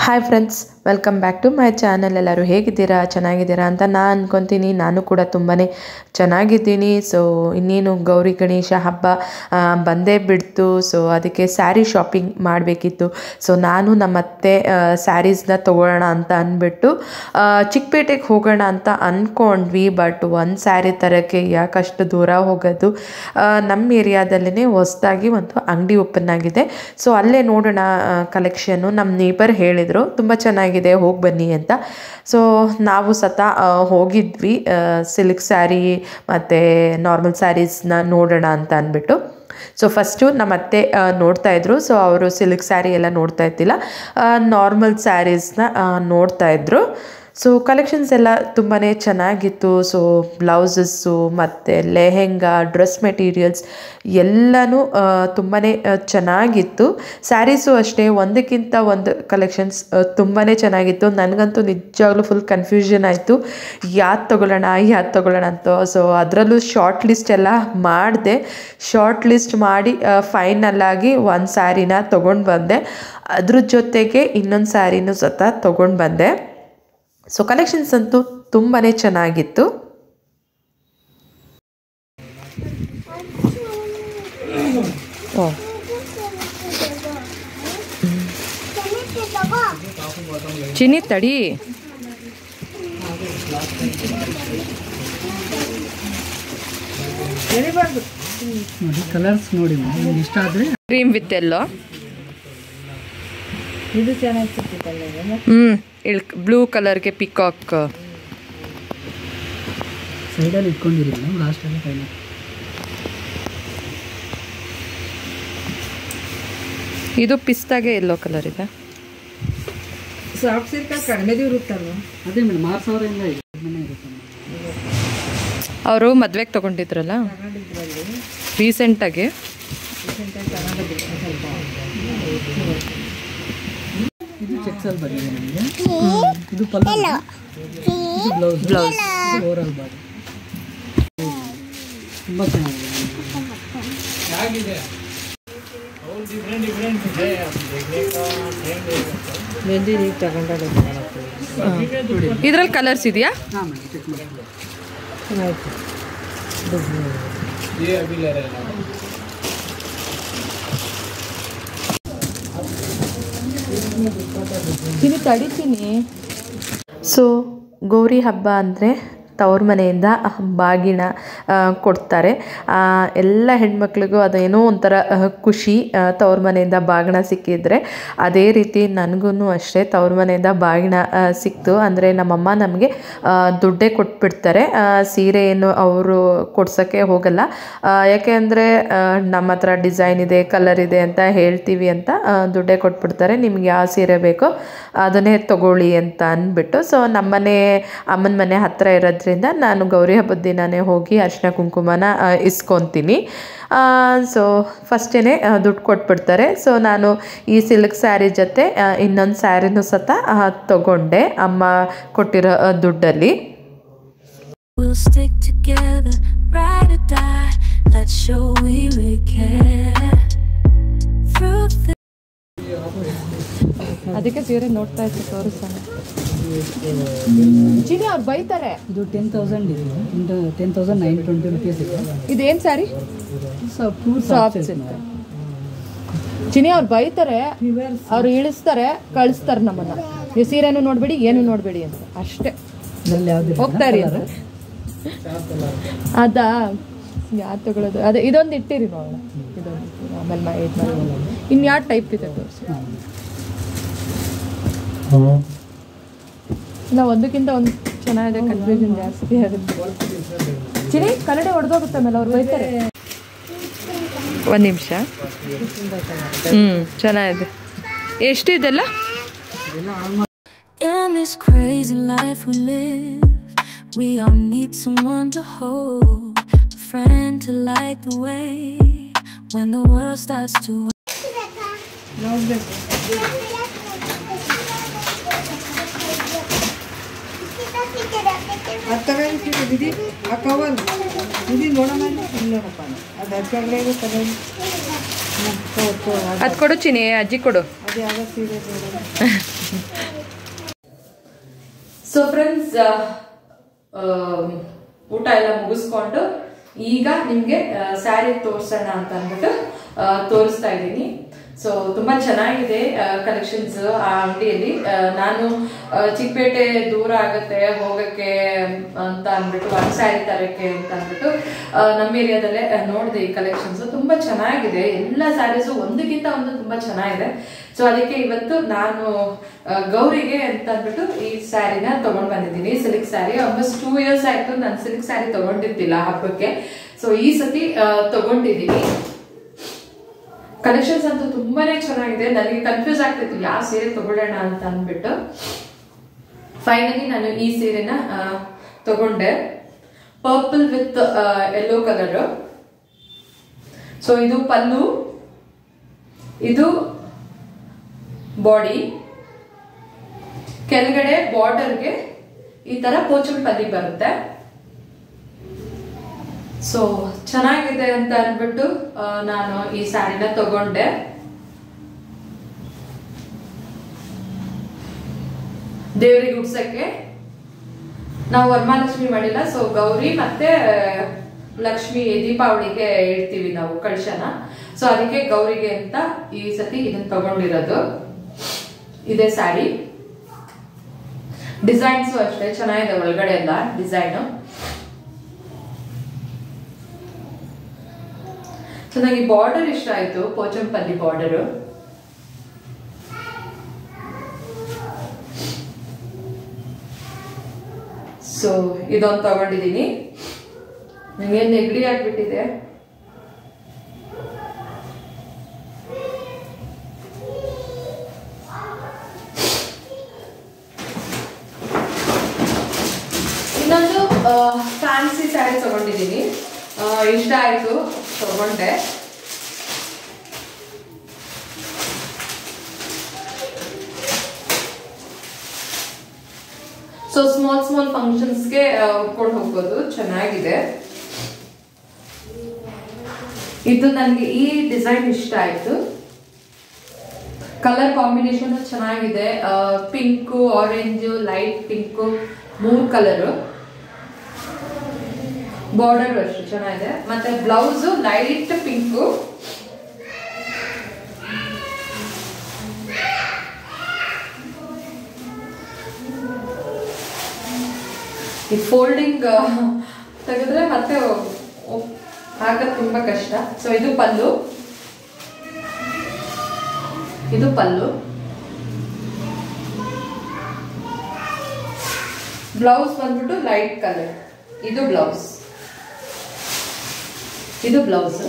Hi friends, welcome back to my channel. ಎಲ್ಲರೂ ಹೇಗಿದ್ದೀರಾ, ಚೆನ್ನಾಗಿದ್ದೀರಾ ಅಂತ ನಾನು ಅಂದ್ಕೊತೀನಿ. ನಾನು ಕೂಡ ತುಂಬಾ ಚೆನ್ನಾಗಿದ್ದೀನಿ. ಸೊ ಇನ್ನೇನು ಗೌರಿ ಗಣೇಶ ಹಬ್ಬ ಬಂದೇ ಬಿಡ್ತು. ಸೊ ಅದಕ್ಕೆ ಸ್ಯಾರಿ ಶಾಪಿಂಗ್ ಮಾಡಬೇಕಿತ್ತು. ಸೊ ನಾನು ನಮ್ಮತ್ತೆ ಸ್ಯಾರೀಸ್ನ ತೊಗೊಳ್ಳೋಣ ಅಂತ ಅಂದ್ಬಿಟ್ಟು ಚಿಕ್ಕಪೇಟೆಗೆ ಹೋಗೋಣ ಅಂತ ಅಂದ್ಕೊಂಡ್ವಿ. ಬಟ್ ಒಂದು ಸ್ಯಾರಿ ತರೋಕ್ಕೆ ಯಾಕಷ್ಟು ದೂರ ಹೋಗೋದು. ನಮ್ಮ ಏರಿಯಾದಲ್ಲೇ ಹೊಸದಾಗಿ ಒಂದು ಅಂಗಡಿ ಓಪನ್ ಆಗಿದೆ. ಸೊ ಅಲ್ಲೇ ನೋಡೋಣ ಕಲೆಕ್ಷನ್ನು. ನಮ್ಮ ನೇಬರ್ ಹೇಳಿದರು ತುಂಬ ಚೆನ್ನಾಗಿದೆ, ಹೋಗಿ ಬನ್ನಿ ಅಂತ. ಸೊ ನಾವು ಹೋಗಿದ್ವಿ ಸಿಲ್ಕ್ ಸ್ಯಾರಿ ಮತ್ತು ನಾರ್ಮಲ್ ಸ್ಯಾರೀಸ್ನ ನೋಡೋಣ ಅಂತ ಅಂದ್ಬಿಟ್ಟು. ಸೊ ಫಸ್ಟು ನಮ್ಮ ಅತ್ತೆ ನೋಡ್ತಾಯಿದ್ರು. ಸೊ ಅವರು ಸಿಲ್ಕ್ ಸ್ಯಾರಿ ಎಲ್ಲ ನೋಡ್ತಾ ಇದ್ದಿಲ್ಲ, ನಾರ್ಮಲ್ ಸ್ಯಾರೀಸ್ನ ನೋಡ್ತಾಯಿದ್ರು. ಸೊ ಕಲೆಕ್ಷನ್ಸ್ ಎಲ್ಲ ತುಂಬಾ ಚೆನ್ನಾಗಿತ್ತು. ಸೊ ಬ್ಲೌಸಸ್ಸು ಮತ್ತು ಲೆಹೆಂಗಾ, ಡ್ರೆಸ್ ಮೆಟೀರಿಯಲ್ಸ್ ಎಲ್ಲನೂ ತುಂಬಾ ಚೆನ್ನಾಗಿತ್ತು. ಸ್ಯಾರೀಸು ಅಷ್ಟೇ, ಒಂದಕ್ಕಿಂತ ಒಂದು ಕಲೆಕ್ಷನ್ಸ್ ತುಂಬಾ ಚೆನ್ನಾಗಿತ್ತು. ನನಗಂತೂ ನಿಜವಾಗ್ಲೂ ಫುಲ್ ಕನ್ಫ್ಯೂಷನ್ ಆಯಿತು, ಯಾವ್ದು ತೊಗೊಳ್ಳೋಣ ಅಂತ. ಸೊ ಅದರಲ್ಲೂ ಶಾರ್ಟ್ ಲಿಸ್ಟ್ ಎಲ್ಲ ಮಾಡಿದೆ. ಶಾರ್ಟ್ ಲಿಸ್ಟ್ ಮಾಡಿ ಫೈನಲ್ಲಾಗಿ ಒಂದು ಸ್ಯಾರಿನ ತೊಗೊಂಡು ಬಂದೆ. ಅದ್ರ ಜೊತೆಗೆ ಇನ್ನೊಂದು ಸ್ಯಾರಿನೂ ತೊಗೊಂಡು ಬಂದೆ. ಸೊ ಕಲೆಕ್ಷನ್ಸ್ ಅಂತೂ ತುಂಬಾ ಚೆನ್ನಾಗಿತ್ತು. ಚಿನ್ನಿ ತಡಿ, ನೋಡಿ ಕಲರ್ಸ್ ನೋಡಿ ಇಷ್ಟ ಆದರೆ ಕ್ರೀಮ್ ವಿತ್ ಎಲ್ಲೋ, ಇದು ಚೆನ್ನಾಗಿರ್ತೈತಲ್ಲ. ಬ್ಲೂ ಕಲರ್ಗೆ ಪಿಕಾಕ್ ಸೈಡಲ್ಲಿ ಇಟ್ಕೊಂಡಿರಿ ನಾವು ಲಾಸ್ಟಲ್ಲಿ ಫೈನಲ್. ಇದು ಪಿಸ್ತಾಗೆ ಎಲ್ಲೋ ಕಲರ್ ಇದೆ. ಸಾಫ್ಟ್ ಸಿಲ್ಕ್ ಕಡಿಮೆ ಇರುತ್ತಲ್ವ, ಅದೇ ಮೇಡಮ್ 6,000 ಇರುತ್ತೆ. ಅವರು ಮದುವೆಗೆ ತೊಗೊಂಡಿದ್ರಲ್ಲ ರೀಸೆಂಟಾಗಿ. ಇದು ಚೆಕ್ಸಲ್ಲಿ ಬಂದಿದೆ ನಮಗೆ. ಇದು ಪಲ್ಲು, ಇದು ಬ್ಲೌಸ್, ಓವರಾಲ್ ಬಾಡಿ ತುಂಬ ಚೆನ್ನಾಗಿದೆ. ಮೆಹಂದಿ ನೀವು ತಗೊಂಡಾಗ ಇದರಲ್ಲಿ ಕಲರ್ಸ್ ಇದೆಯಾ? ಹಾಂ ಮೇಡಮ್, ಚೆಕ್ ಮಾಡಿ. ಚೆನ್ನಾಗಿತ್ತು. ಚಿನ್ನಿ ತಡಿತೀನಿ. ಸೊ ಗೌರಿ ಹಬ್ಬ ಅಂದರೆ ತವ್ರ ಮನೆಯಿಂದ ಬಾಗಿನ ಕೊಡ್ತಾರೆ. ಎಲ್ಲ ಹೆಣ್ಮಕ್ಳಿಗೂ ಅದೇನೋ ಒಂಥರ ಖುಷಿ, ತವ್ರ ಮನೆಯಿಂದ ಬಾಗಿನ ಸಿಕ್ಕಿದ್ರೆ. ಅದೇ ರೀತಿ ನನಗೂ ಅಷ್ಟೇ ತವ್ರ ಮನೆಯಿಂದ ಬಾಗಿನ ಸಿಕ್ತು. ಅಂದರೆ ನಮ್ಮಮ್ಮ ನಮಗೆ ದುಡ್ಡೇ ಕೊಟ್ಬಿಡ್ತಾರೆ, ಸೀರೆ ಏನು ಅವರು ಕೊಡ್ಸೋಕ್ಕೆ ಹೋಗಲ್ಲ. ಯಾಕೆ ಅಂದರೆ ನಮ್ಮ ಹತ್ರ ಡಿಸೈನ್ ಇದೆ, ಕಲರ್ ಇದೆ ಅಂತ ಹೇಳ್ತೀವಿ ಅಂತ ದುಡ್ಡೇ ಕೊಟ್ಬಿಡ್ತಾರೆ. ನಿಮ್ಗೆ ಯಾವ ಸೀರೆ ಬೇಕೋ ಅದನ್ನೇ ತೊಗೊಳ್ಳಿ ಅಂತ ಅಂದ್ಬಿಟ್ಟು. ಸೊ ನಮ್ಮನೆ ಅಮ್ಮನ ಮನೆ ಹತ್ತಿರ ಇರೋದ್ರಿಂದ ನಾನು ಗೌರಿ ಹಬ್ಬದ ದಿನವೇ ಹೋಗಿ ಅರಿಶಿನ ಕುಂಕುಮನ ಇಸ್ಕೊತೀನಿ. ಸೊ ಫಸ್ಟೇ ದುಡ್ಡು ಕೊಟ್ಬಿಡ್ತಾರೆ. ಸೊ ನಾನು ಈ ಸಿಲ್ಕ್ ಸ್ಯಾರಿ ಜೊತೆ ಇನ್ನೊಂದು ಸ್ಯಾರಿನೂ ತೊಗೊಂಡೆ ಅಮ್ಮ ಕೊಟ್ಟಿರೋ ದುಡ್ಡಲ್ಲಿ. ಅದಕ್ಕೆ ಸೀರೆ ನೋಡ್ತಾ ಇತ್ತು, ತೋರಿಸೋಣ. ಚಿನಿ ಅವ್ರು ಬೈತಾರೆ. ಇದು 10,000 ಇದೆ, 10,920 rupees ಇದೆ. ಇದೇನು ಸ್ಯಾರಿ? ಸಾಫ್ಟ್ ಚಿನಿ ಅವ್ರು ಬೈತಾರೆ, ಅವ್ರು ಇಳಿಸ್ತಾರೆ, ಕಳಿಸ್ತಾರೆ ನಮ್ಮನ್ನ. ಈ ಸೀರೆನೂ ನೋಡ್ಬೇಡಿ, ಏನು ನೋಡ್ಬೇಡಿ ಅಂತ ಅಷ್ಟೇ. ಹೋಗ್ತಾರಿ ಅದು. ಅದಾ ಯಾರು ತಗೊಳ್ಳೋದು? ಅದೇ ಇದೊಂದು ಇಟ್ಟಿರಿ ನೋಡೋಣ. ಇದೊಂದು ಆಮೇಲೆ ಇನ್ಯಾವ ಟೈಪ್ ಇದೆ ತೋರಿಸಿ. ಇಲ್ಲ, ಒಂದಕ್ಕಿಂತ ಒಂದು ಚೆನ್ನಾಗಿದೆ, ಕನ್ಫ್ಯೂಷನ್ ಜಾಸ್ತಿ ಆಗುತ್ತೆ. ಚಿನಿ ಕನ್ನಡ ಹೊಡೆದೋಗುತ್ತೆ ಆಮೇಲೆ ಅವ್ರು ಬೈತಾರೆ. ಒಂದು ನಿಮಿಷ. ಚೆನ್ನಾಗಿದೆ. ಎಷ್ಟು ಇದೆಲ್ಲ? In this crazy life we live, we all need someone to hold, a friend to light the way when the world starts to ಅದು ಕೊಡು ಚಿನಿ, ಅಜ್ಜಿ ಕೊಡು. ಸೊ ಫ್ರೆಂಡ್ಸ್, ಊಟ ಎಲ್ಲ ಮುಗಿಸ್ಕೊಂಡು ಈಗ ನಿಮ್ಗೆ ಸ್ಯಾರಿ ತೋರ್ಸೋಣ ಅಂತ ಅಂದ್ಬಿಟ್ಟು ತೋರಿಸ್ತಾ ಇದ್ದೀನಿ. ಸೊ ತುಂಬಾ ಚೆನ್ನಾಗಿದೆ ಕಲೆಕ್ಷನ್ಸ್ ಆ ಅಂಗಡಿಯಲ್ಲಿ. ನಾನು ಚಿಕ್ಕಪೇಟೆ ದೂರ ಆಗತ್ತೆ ಹೋಗಕ್ಕೆ ಅಂತ ಅಂದ್ಬಿಟ್ಟು ಒಂದು ಸ್ಯಾರಿ ತರಕ್ಕೆ ಅಂತ ಅಂದ್ಬಿಟ್ಟು ನಮ್ಮ ಏರಿಯಾದಲ್ಲೇ ನೋಡಿದೆ ಈ ಕಲೆಕ್ಷನ್ಸ್. ತುಂಬಾ ಚೆನ್ನಾಗಿದೆ, ಎಲ್ಲ ಸ್ಯಾರೀಸು ಒಂದಕ್ಕಿಂತ ಒಂದು ತುಂಬಾ ಚೆನ್ನಾಗಿದೆ. ಸೊ ಅದಕ್ಕೆ ಇವತ್ತು ನಾನು ಗೌರಿಗೆ ಅಂತ ಅಂದ್ಬಿಟ್ಟು ಈ ಸ್ಯಾರಿನ ತಗೊಂಡ್ ಬಂದಿದ್ದೀನಿ. ಸಿಲ್ಕ್ ಸ್ಯಾರಿ ಆಲ್ಮೋಸ್ಟ್ 2 years ಆಯ್ತು ನಾನು ಸಿಲ್ಕ್ ಸ್ಯಾರಿ ತಗೊಂಡಿರ್ತಿಲ್ಲ ಹಬ್ಬಕ್ಕೆ. ಸೊ ಈ ಸತಿ ತಗೊಂಡಿದ್ದೀನಿ. ಕಲೆಕ್ಷನ್ಸ್ ಅಂತೂ ತುಂಬಾನೇ ಚೆನ್ನಾಗಿದೆ. ನನಗೆ ಕನ್ಫ್ಯೂಸ್ ಆಗ್ತಿತ್ತು ಯಾವ ಸೀರೆ ತಗೊಳ್ಳೋಣ ಅಂತ ಅಂದ್ಬಿಟ್ಟು ಫೈನಲಿ ನಾನು ಈ ಸೀರೆನ ತಗೊಂಡೆ. Purple with yellow colour. So ಇದು ಪಲ್ಲು, ಇದು ಬಾಡಿ, ಕೆಳಗಡೆ ಬಾರ್ಡರ್ಗೆ ಈ ತರ ಪೋಚಂಪಲ್ಲಿ ಬರುತ್ತೆ. ಸೊ ಚೆನ್ನಾಗಿದೆ ಅಂತ ಅಂದ್ಬಿಟ್ಟು ನಾನು ಈ ಸ್ಯಾರಿನ ತಗೊಂಡೆ. ದೇವರಿಗೆ ಉಡ್ಸಕ್ಕೆ ನಾವು ವರಮಹಾಲಕ್ಷ್ಮಿ ಮಾಡಿಲ್ಲ. ಸೊ ಗೌರಿ ಮತ್ತೆ ಲಕ್ಷ್ಮಿ ದೀಪಾವಳಿಗೆ ಇಡ್ತೀವಿ ನಾವು ಕಳಶನ. ಸೊ ಅದಕ್ಕೆ ಗೌರಿಗೆ ಅಂತ ಈ ಸತಿ ಇದನ್ನ ತಗೊಂಡಿರೋದು. ಇದೇ ಸ್ಯಾರಿ. ಡಿಸೈನ್ಸು ಅಷ್ಟೇ ಚೆನ್ನಾಗಿದೆ, ಒಳಗಡೆ ಎಲ್ಲ ಡಿಸೈನ್. ಚೆನ್ನಾಗಿ ಬಾರ್ಡರ್ ಇಷ್ಟ ಆಯ್ತು, ಪೋಚಂಪಲ್ಲಿ ಬಾರ್ಡರ್. ಸೊ ಇದೊಂದು ತಗೊಂಡಿದ್ದೀನಿ. ನಂಗೆ ನೆಗಡಿ ಆಗ್ಬಿಟ್ಟಿದೆ. ಇನ್ನೊಂದು ಫ್ಯಾನ್ಸಿ ಸ್ಯಾರಿ ತಗೊಂಡಿದ್ದೀನಿ. ಇಷ್ಟ ಆಯ್ತು, ತಗೊಂಡೆ. ಸೊ ಸ್ಮಾಲ್ ಫಂಕ್ಷನ್ಸ್ಗೆ ಉಟ್ಕೊಂಡು ಹೋಗ್ಬೋದು, ಚೆನ್ನಾಗಿದೆ. ಇದು ನನಗೆ ಈ ಡಿಸೈನ್ ಇಷ್ಟ ಆಯ್ತು. ಕಲರ್ ಕಾಂಬಿನೇಷನ್ ಚೆನ್ನಾಗಿದೆ. Pink, orange, light pink, 3 colour. Border ಅಷ್ಟು ಚೆನ್ನಾಗಿದೆ. ಮತ್ತೆ ಬ್ಲೌಸ್ ಲೈಟ್ ಪಿಂಕು. ಈ ಫೋಲ್ಡಿಂಗ್ ತೆಗೆದ್ರೆ ಮತ್ತೆ ಹಾಕೋದು ತುಂಬಾ ಕಷ್ಟ. ಸೊ ಇದು ಪಲ್ಲು, ಇದು ಪಲ್ಲು. ಬ್ಲೌಸ್ ಬಂದ್ಬಿಟ್ಟು ಲೈಟ್ ಕಲರ್. ಇದು ಬ್ಲೌಸ್, ಇದು blouse.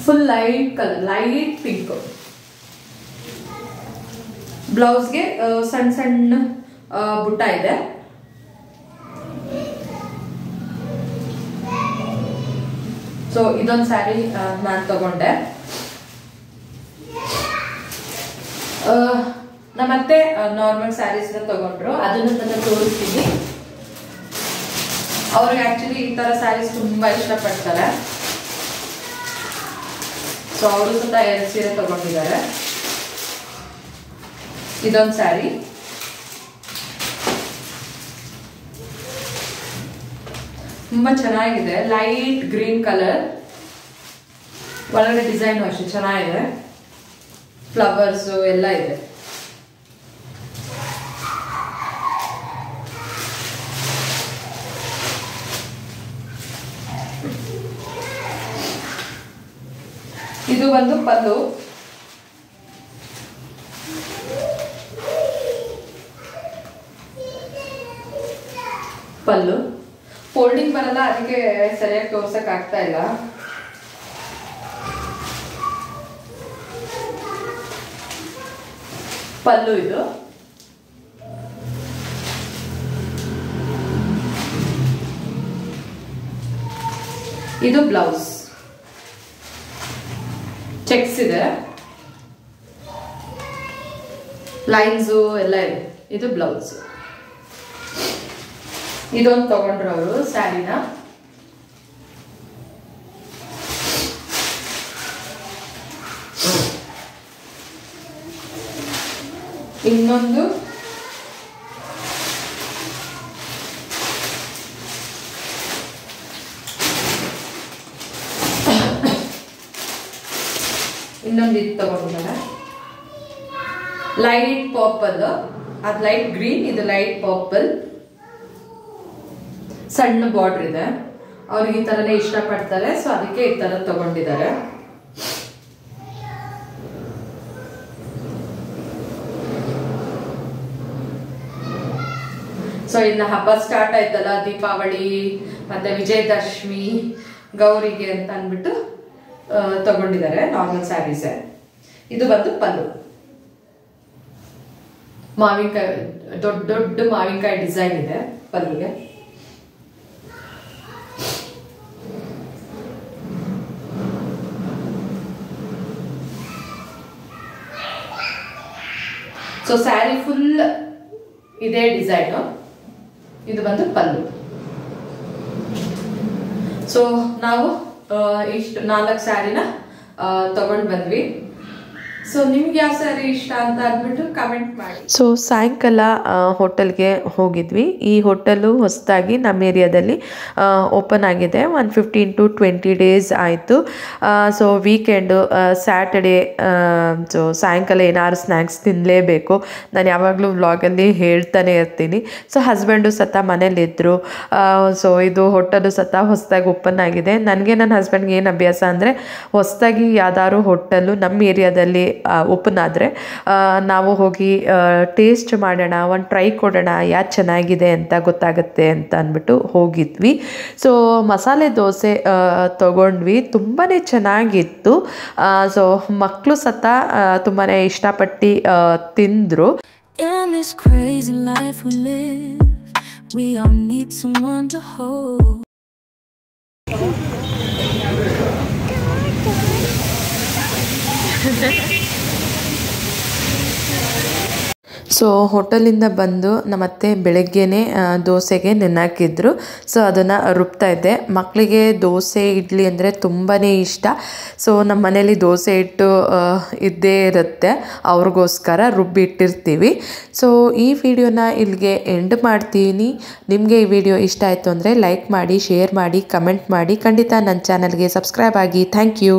Full light colour, light pink. ಬ್ಲೌಸ್ಗೆ ಸಣ್ಣ ಸಣ್ಣ ಬುಟ್ಟ ಇದೆ. ಸೊ ಇದೊಂದು ಸ್ಯಾರಿ ನಾನು ತಗೊಂಡೆ. ನಮ್ಮತ್ತೆ ನಾರ್ಮಲ್ ಸ್ಯಾರೀಸ್ ತಗೊಂಡ್ರು, ಅದನ್ನು ನನ್ನ ತೋರಿಸ್ತೀನಿ. ಅವ್ರಿಗೆ ಆಕ್ಚುಲಿ ಈ ತರ ಸ್ಯಾರೀಸ್ ತುಂಬಾ ಇಷ್ಟಪಡ್ತಾರೆ. ಸೊ ಅವರು ಸಹ 2 ಸೀರೆ ತಗೊಂಡಿದ್ದಾರೆ. ಇದೊಂದು ಸ್ಯಾರಿ. ತುಂಬಾ ಚೆನ್ನಾಗಿದೆ, ಲೈಟ್ ಗ್ರೀನ್ ಕಲರ್. ಒಳಗಡೆ ಡಿಸೈನ್ ಅಷ್ಟೇ ಚೆನ್ನಾಗಿದೆ, ಫ್ಲವರ್ಸ್ ಎಲ್ಲ ಇದೆ. ಇದು ಒಂದು ಪಲ್ಲು. ಪಲ್ಲು ಫೋಲ್ಡಿಂಗ್ ಬರಲ್ಲ, ಅದಕ್ಕೆ ಸರಿಯಾಗಿ ತೋರ್ಸಕ್ ಆಗ್ತಾ ಇಲ್ಲ. ಪಲ್ಲು ಇದು. ಇದು ಬ್ಲೌಸ್, ಚೆಕ್ಸ್ ಇದೆ, ಲೈನ್ಸ್ ಎಲ್ಲ ಇದೆ. ಇದು ಬ್ಲೌಸ್. ಇದೊಂದು ತಗೊಂಡ್ರು ಅವರು ಸ್ಯಾರಿನ. ಇನ್ನೊಂದು ಇದು ತಗೊಂಡಿದ್ದಾರೆ, ಲೈಟ್ ಪರ್ಪಲ್, ಅದು ಲೈಟ್ ಗ್ರೀನ್, ಇದು ಲೈಟ್ ಪರ್ಪಲ್, ಸಣ್ಣ ಬಾರ್ಡರ್ ಇದೆ. ಅವ್ರಿಗೆ ಈ ತರನೇ ಇಷ್ಟಪಡ್ತಾರೆ, ಸೊ ಅದಕ್ಕೆ ಈ ತರ ತಗೊಂಡಿದ್ದಾರೆ. ಸೊ ಇನ್ನು ಹಬ್ಬ ಸ್ಟಾರ್ಟ್ ಆಯ್ತಲ್ಲ, ದೀಪಾವಳಿ ಮತ್ತೆ ವಿಜಯದಶಮಿ, ಗೌರಿಗೆ ಅಂತ ಅಂದ್ಬಿಟ್ಟು ತಗೊಂಡಿದ್ದಾರೆ ನಾರ್ಮಲ್ ಸ್ಯಾರೀಸ್. ಇದು ಬಂದು ಪಲ್ಲು, ಮಾವಿನಕಾಯಿ, ದೊಡ್ಡ ದೊಡ್ಡ ಮಾವಿನಕಾಯಿ ಡಿಸೈನ್ ಇದೆ ಪಲ್ಲುಗೆ. ಸೊ ಸ್ಯಾರಿ ಫುಲ್ ಇದೇ ಡಿಸೈನು. ಇದು ಬಂದು ಪಲ್ಲು. ಸೊ ನಾವು ಇಷ್ಟು 4 ಸ್ಯಾರಿನ ತಗೊಂಡು ಬಂದ್ವಿ. ಸೊ ನಿಮ್ಗೆ ಯಾವ ಸ್ಯಾರಿ ಇಷ್ಟ ಅಂತ ಅಂದ್ಬಿಟ್ಟು ಕಮೆಂಟ್ ಮಾಡಿ. ಸೊ ಸಾಯಂಕಾಲ ಹೋಟೆಲ್ಗೆ ಹೋಗಿದ್ವಿ. ಈ ಹೋಟೆಲು ಹೊಸದಾಗಿ ನಮ್ಮ ಏರಿಯಾದಲ್ಲಿ ಓಪನ್ ಆಗಿದೆ. 15 to 20 ಡೇಸ್ ಆಯಿತು. ಸೊ ವೀಕೆಂಡು ಸ್ಯಾಟರ್ಡೇ ಸೊ ಸಾಯಂಕಾಲ ಏನಾದ್ರು ಸ್ನ್ಯಾಕ್ಸ್ ತಿನ್ನಲೇಬೇಕು. ನಾನು ಯಾವಾಗಲೂ ವ್ಲಾಗಲ್ಲಿ ಹೇಳ್ತಾನೆ ಇರ್ತೀನಿ. ಸೊ ಹಸ್ಬೆಂಡು ಸತ ಮನೇಲಿದ್ದರು. ಸೊ ಇದು ಹೋಟೆಲು ಸತ ಹೊಸದಾಗಿ ಓಪನ್ ಆಗಿದೆ. ನನಗೆ ನನ್ನ ಹಸ್ಬೆಂಡ್ಗೆ ಏನು ಅಭ್ಯಾಸ ಅಂದರೆ, ಹೊಸದಾಗಿ ಯಾವ್ದಾದ್ರು ಹೋಟೆಲು ನಮ್ಮ ಏರಿಯಾದಲ್ಲಿ ಓಪನ್ ಆದರೆ ನಾವು ಹೋಗಿ ಟೇಸ್ಟ್ ಮಾಡೋಣ, ಒಂದು ಟ್ರೈ ಕೊಡೋಣ, ಯಾವ್ದು ಚೆನ್ನಾಗಿದೆ ಅಂತ ಗೊತ್ತಾಗುತ್ತೆ ಅಂತ ಅಂದ್ಬಿಟ್ಟು ಹೋಗಿದ್ವಿ. ಸೊ ಮಸಾಲೆ ದೋಸೆ ತಗೊಂಡ್ವಿ, ತುಂಬಾ ಚೆನ್ನಾಗಿತ್ತು. ಸೊ ಮಕ್ಕಳು ಸತ ತುಂಬಾ ಇಷ್ಟಪಟ್ಟು ತಿಂದರು. ಸೊ ಹೋಟೆಲಿಂದ ಬಂದು ನಮ್ಮತ್ತೆ ಬೆಳಗ್ಗೆನೇ ದೋಸೆಗೆ ನೆನೆಹಾಕಿದ್ರು. ಸೊ ಅದನ್ನು ರುಬ್ತಾ ಇದ್ದೆ. ಮಕ್ಕಳಿಗೆ ದೋಸೆ ಇಡ್ಲಿ ಅಂದರೆ ತುಂಬಾ ಇಷ್ಟ. ಸೊ ನಮ್ಮ ಮನೇಲಿ ದೋಸೆ ಹಿಟ್ಟು ಇದ್ದೇ ಇರುತ್ತೆ, ಅವ್ರಿಗೋಸ್ಕರ ರುಬ್ಬಿಟ್ಟಿರ್ತೀವಿ. ಸೊ ಈ ವಿಡಿಯೋನ ಇಲ್ಲಿಗೆ ಎಂಡ್ ಮಾಡ್ತೀನಿ. ನಿಮಗೆ ಈ ವಿಡಿಯೋ ಇಷ್ಟ ಆಯಿತು ಅಂದರೆ ಲೈಕ್ ಮಾಡಿ, ಶೇರ್ ಮಾಡಿ, ಕಮೆಂಟ್ ಮಾಡಿ. ಖಂಡಿತ ನನ್ನ ಚಾನಲ್ಗೆ ಸಬ್ಸ್ಕ್ರೈಬ್ ಆಗಿ. Thank you.